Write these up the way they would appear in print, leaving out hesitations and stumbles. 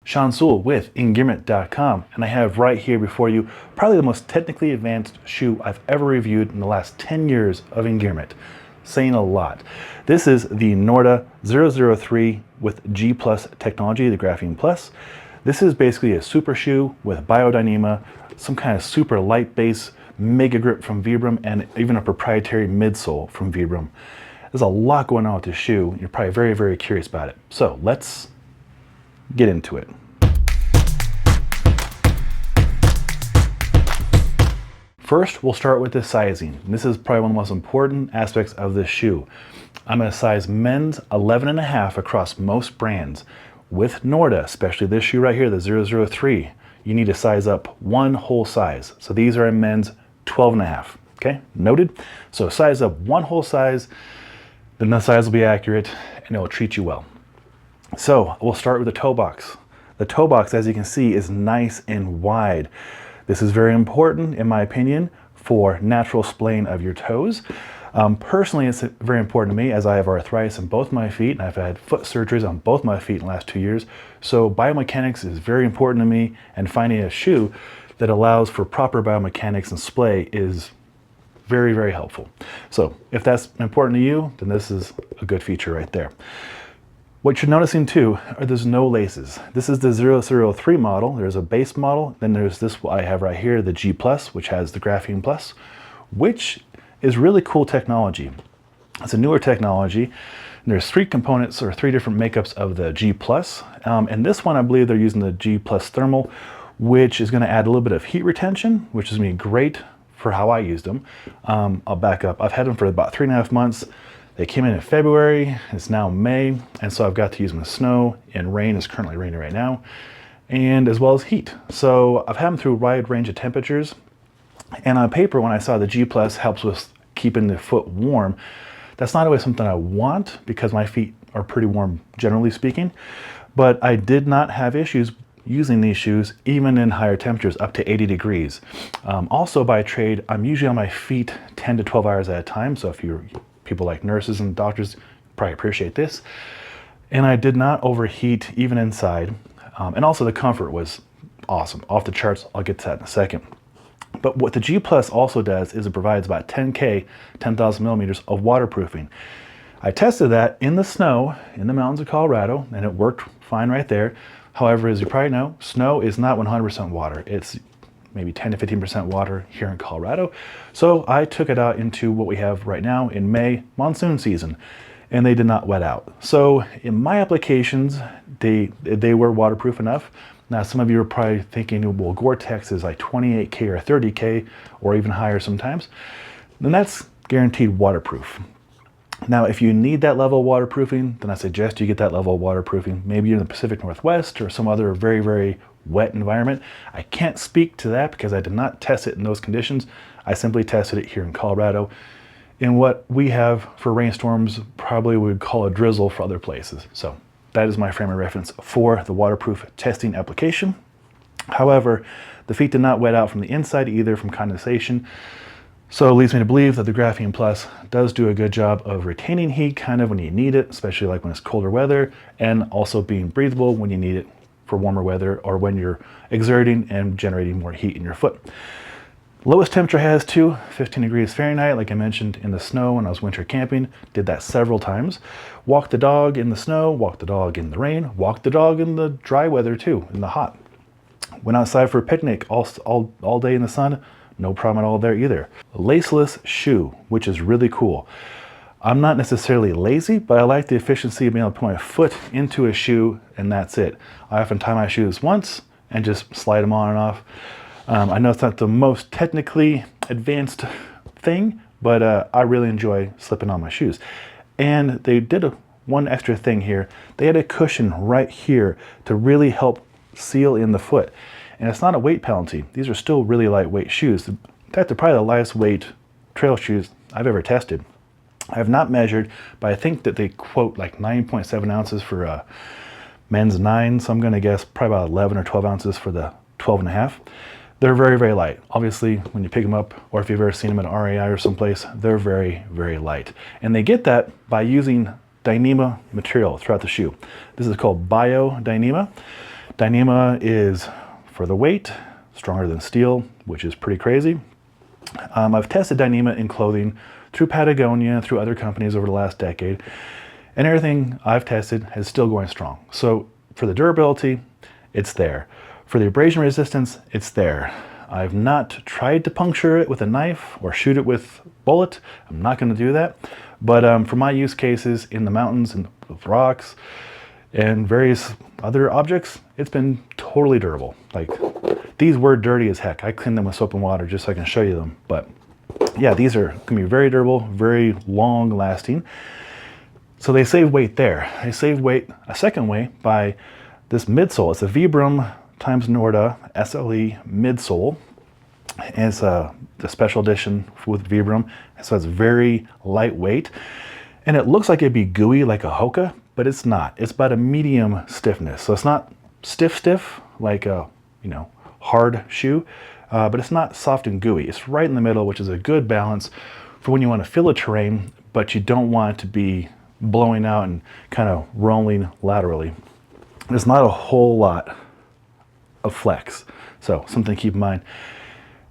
Outsole with Engearment.com, and I have right here before you probably the most technically advanced shoe I've ever reviewed in the last 10 years of Engearment. Saying a lot. This is the Norda 003 with G Plus technology, the Graphene Plus. This is basically a super shoe with Bio Dyneema, some kind of super light base MegaGrip from Vibram, and even a proprietary midsole from Vibram. There's a lot going on with this shoe. You're probably very, very curious about it. So let's get into it. First, we'll start with the sizing. This is probably one of the most important aspects of this shoe. I'm a size men's 11.5 across most brands. With Norda, especially this shoe right here, the 003, you need to size up one whole size. So these are in men's 12.5, okay? Noted? So size up one whole size, then the size will be accurate and it will treat you well. So we'll start with the toe box. The toe box, as you can see, is nice and wide. This is very important, in my opinion, for natural splaying of your toes. Personally, it's very important to me as I have arthritis in both my feet, and I've had foot surgeries on both my feet in the last 2 years. So biomechanics is very important to me, and finding a shoe that allows for proper biomechanics and splay is very, very helpful. So if that's important to you, then this is a good feature right there. What you're noticing too are there's no laces. This is the 003 model. There's a base model. Then there's this I have right here, the G Plus, which has the Graphene Plus, which is really cool technology. It's a newer technology. And there's 3 components or 3 different makeups of the G Plus. And this one, I believe they're using the G Plus Thermal, which is going to add a little bit of heat retention, which is going to be great for how I used them. I'll back up. I've had them for about 3.5 months. They came in February, it's now May, and so I've got to use them in snow and rain. Is currently raining right now, and as well as heat. So I've had them through a wide range of temperatures, and on paper, when I saw the G Plus helps with keeping the foot warm, that's not always something I want because my feet are pretty warm, generally speaking, but I did not have issues using these shoes even in higher temperatures, up to 80 degrees. Also by trade, I'm usually on my feet 10 to 12 hours at a time, so if you're people like nurses and doctors probably appreciate this. And I did not overheat even inside. And also the comfort was awesome, off the charts. I'll get to that in a second. But what the G Plus also does is it provides about 10,000 millimeters of waterproofing. I tested that in the snow in the mountains of Colorado, and it worked fine right there. However, as you probably know, snow is not 100% water. It's maybe 10 to 15% water here in Colorado. So I took it out into what we have right now in May, monsoon season, and they did not wet out. So in my applications, they were waterproof enough. Now some of you are probably thinking, well, Gore-Tex is like 28K or 30K or even higher sometimes. Then that's guaranteed waterproof. Now, if you need that level of waterproofing, then I suggest you get that level of waterproofing. Maybe you're in the Pacific Northwest or some other very, very wet environment. I can't speak to that because I did not test it in those conditions. I simply tested it here in Colorado in what we have for rainstorms, probably we would call a drizzle for other places. So that is my frame of reference for the waterproof testing application. However, the feet did not wet out from the inside either from condensation. So it leads me to believe that the Graphene Plus does do a good job of retaining heat kind of when you need it, especially like when it's colder weather, and also being breathable when you need it for warmer weather or when you're exerting and generating more heat in your foot. Lowest temperature has too, 15 degrees Fahrenheit, like I mentioned in the snow when I was winter camping. Did that several times. Walked the dog in the snow, walked the dog in the rain, walked the dog in the dry weather too, in the hot. Went outside for a picnic all day in the sun. No problem at all there either. A laceless shoe, which is really cool. I'm not necessarily lazy, but I like the efficiency of being able to put my foot into a shoe and that's it. I often tie my shoes once and just slide them on and off. I know it's not the most technically advanced thing, but I really enjoy slipping on my shoes. And they did one extra thing here. They had a cushion right here to really help seal in the foot. And it's not a weight penalty. These are still really lightweight shoes. In fact, they're probably the lightest weight trail shoes I've ever tested. I have not measured, but I think that they quote like 9.7 ounces for men's 9, so I'm going to guess probably about 11 or 12 ounces for the 12.5. They're very, very light. Obviously, when you pick them up, or if you've ever seen them at REI or someplace, they're very, very light. And they get that by using Dyneema material throughout the shoe. This is called Bio Dyneema. Dyneema is, for the weight, stronger than steel, which is pretty crazy. I've tested Dyneema in clothing through Patagonia, through other companies over the last decade, and everything I've tested is still going strong. So for the durability, it's there. For the abrasion resistance, it's there. I've not tried to puncture it with a knife or shoot it with a bullet. I'm not going to do that. But for my use cases in the mountains and with rocks and various other objects, it's been totally durable. Like, these were dirty as heck. I cleaned them with soap and water just so I can show you them. But yeah, these are going to be very durable, very long lasting. So they save weight there. They save weight a second way by this midsole. It's a Vibram times Norda SLE midsole. And it's the special edition with Vibram. So it's very lightweight. And it looks like it'd be gooey like a Hoka, but it's not. It's about a medium stiffness. So it's not stiff like a, hard shoe, but it's not soft and gooey. It's right in the middle, which is a good balance for when you want to feel a terrain, but you don't want it to be blowing out and kind of rolling laterally. There's not a whole lot of flex, so something to keep in mind.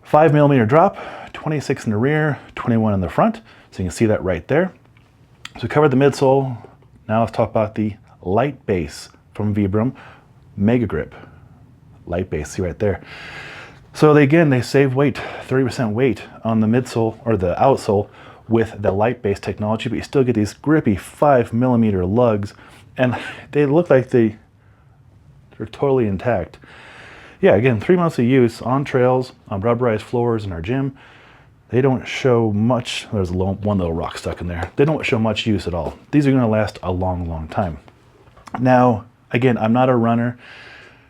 5mm drop, 26 in the rear, 21 in the front, so you can see that right there. So we covered the midsole. Now let's talk about the Litebase from Vibram MegaGrip. Litebase, see right there. So they save weight, 30% weight on the midsole or the outsole with the Litebase technology, but you still get these grippy 5mm lugs, and they look like they're totally intact. Yeah, again, 3 months of use on trails, on rubberized floors in our gym. They don't show much. There's one little rock stuck in there. They don't show much use at all. These are going to last a long, long time. Now, again, I'm not a runner.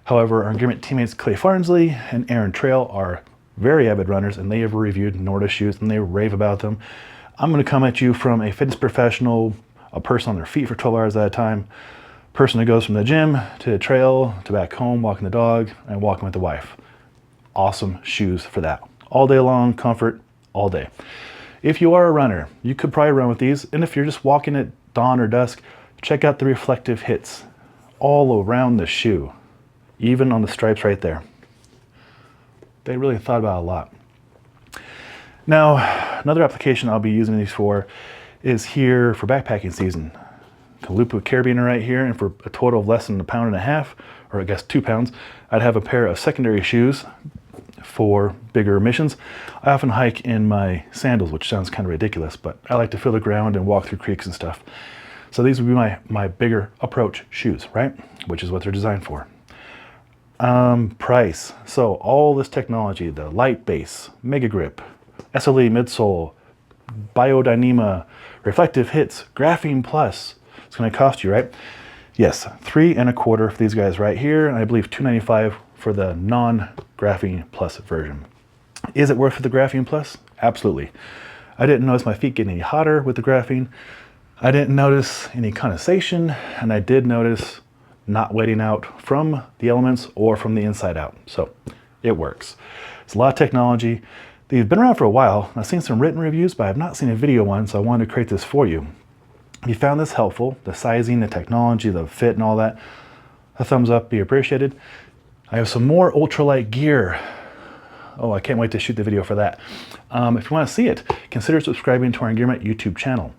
However, our Engearment teammates Clay Farnsley and Aaron Trail are very avid runners, and they have reviewed Norda shoes and they rave about them. I'm going to come at you from a fitness professional, a person on their feet for 12 hours at a time, person who goes from the gym to the trail to back home, walking the dog and walking with the wife. Awesome shoes for that. All day long, comfort, all day. If you are a runner, you could probably run with these. And if you're just walking at dawn or dusk, check out the reflective hits all around the shoe, even on the stripes right there. They really thought about it a lot. Now, another application I'll be using these for is here for backpacking season. Can loop a carabiner right here, and for a total of less than 1.5 pounds, or I guess 2 pounds, I'd have a pair of secondary shoes for bigger missions. I often hike in my sandals, which sounds kind of ridiculous, but I like to feel the ground and walk through creeks and stuff. So these would be my bigger approach shoes, right? Which is what they're designed for. Price. So all this technology, the Litebase, MegaGrip, SLE midsole, Bio Dyneema, reflective hits, graphene plus. It's going to cost you, right? Yes, $3.25 for these guys right here, and I believe $2.95 for the non-graphene plus version. Is it worth for the graphene plus? Absolutely. I didn't notice my feet getting any hotter with the graphene. I didn't notice any condensation, and I did notice not wetting out from the elements or from the inside out. So it works. It's a lot of technology. They've been around for a while. I've seen some written reviews, but I've not seen a video one, so I wanted to create this for you. If you found this helpful, the sizing, the technology, the fit, and all that, a thumbs up be appreciated. I have some more ultralight gear. Oh, I can't wait to shoot the video for that. If you want to see it, consider subscribing to our Engearment YouTube channel.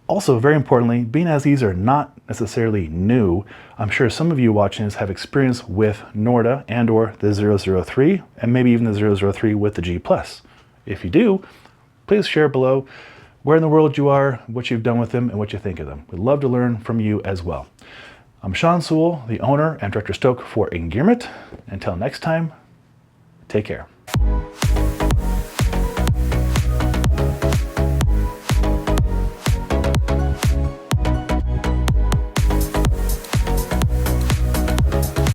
Also, very importantly, being as these are not necessarily new, I'm sure some of you watching this have experience with Norda and or the 003, and maybe even the 003 with the G+. If you do, please share below where in the world you are, what you've done with them, and what you think of them. We'd love to learn from you as well. I'm Outsole, the owner and director stoke for Engearment. Until next time, take care.